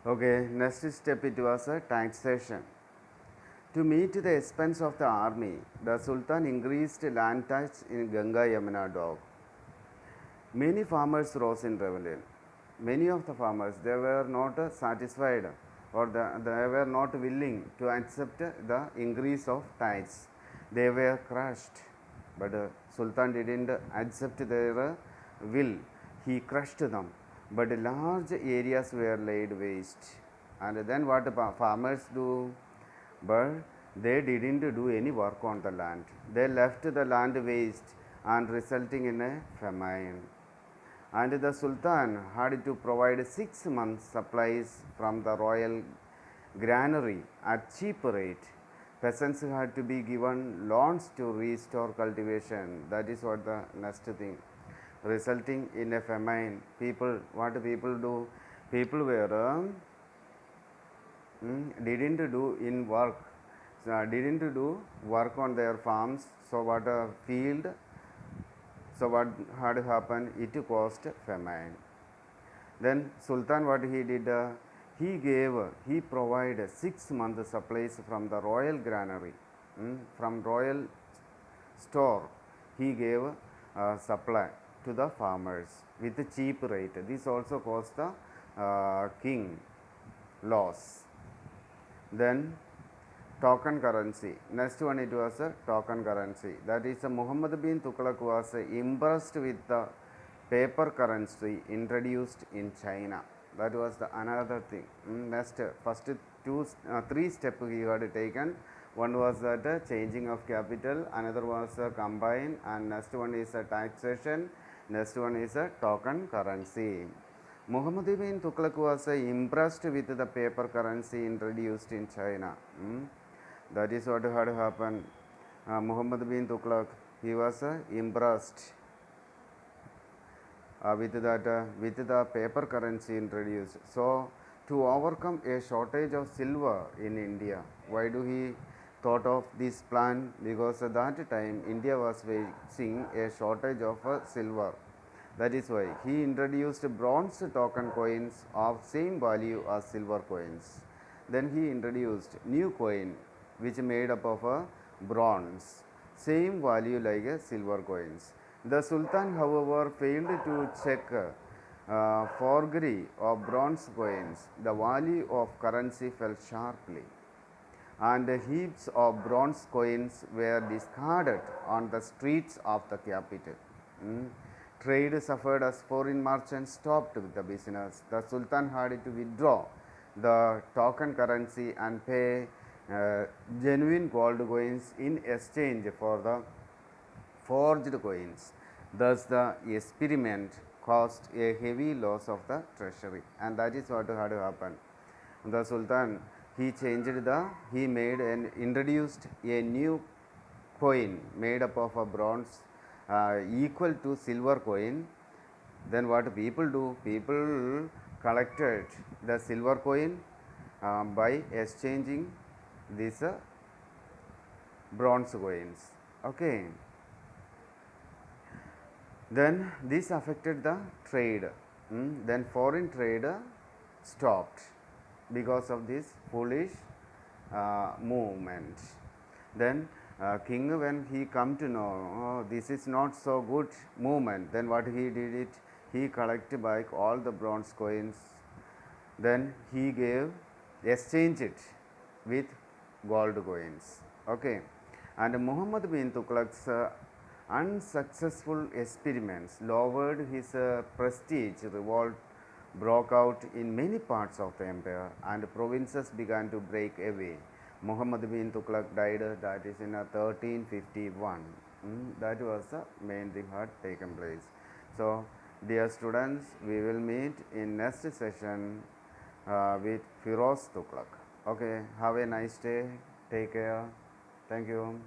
Okay, next step it was a taxation. To meet the expense of the army, the Sultan increased land tax in Ganga Yamuna Dock. Many farmers rose in rebellion. Many of the farmers they were not satisfied or they were not willing to accept the increase of tax. They were crushed, but Sultan didn't accept their will. He crushed them, but large areas were laid waste. And then what the farmers do? But they didn't do any work on the land. They left the land waste and resulting in a famine. And the Sultan had to provide 6 months' supplies from the royal granary at cheap rate. Peasants had to be given loans to restore cultivation. That is what the next thing, resulting in a famine. People, what people do? People were didn't do in work, didn't do work on their farms. So what a field. So what had happened? It caused famine. Then Sultan what he did? He provided 6 months supplies from the royal granary, from royal store. He gave supply to the farmers with a cheap rate. This also caused the king loss. Then token currency. Next one it was a token currency. That is Muhammad bin Tughlaq was impressed with the paper currency introduced in China. That was the another thing. Next, first three steps he had taken. One was that changing of capital, another was combine, and next one is taxation, next one is token currency. Muhammad bin Tughlaq was impressed with the paper currency introduced in China. That is what had happened. Muhammad bin Tughlaq, he was impressed with the paper currency introduced. So to overcome a shortage of silver in India, why do he thought of this plan? Because at that time India was facing a shortage of silver. That is why he introduced bronze token coins of same value as silver coins. Then he introduced new coin which made up of bronze, same value like silver coins. The Sultan, however, failed to check forgery of bronze coins. The value of currency fell sharply, and heaps of bronze coins were discarded on the streets of the capital. Trade suffered as foreign merchants stopped with the business. The Sultan had to withdraw the token currency and pay genuine gold coins in exchange for the forged coins. Thus, the experiment caused a heavy loss of the treasury, and that is what had happened. The Sultan he made and introduced a new coin made up of a bronze equal to silver coin. Then what people do? People collected the silver coin by exchanging these bronze coins. Okay. Then this affected the trade. Then foreign trade stopped because of this foolish movement. Then king, when he come to know, oh, this is not so good movement, then what he did it, he collected back all the bronze coins. Then he exchanged it with gold coins. Okay. And Muhammad bin Tughlaq's unsuccessful experiments lowered his prestige. Revolt broke out in many parts of the empire and provinces began to break away. Muhammad bin Tughlaq died, that is in 1351. That was the main thing had taken place. So, dear students, we will meet in next session with Firoz Tughlaq. Okay, have a nice day. Take care. Thank you.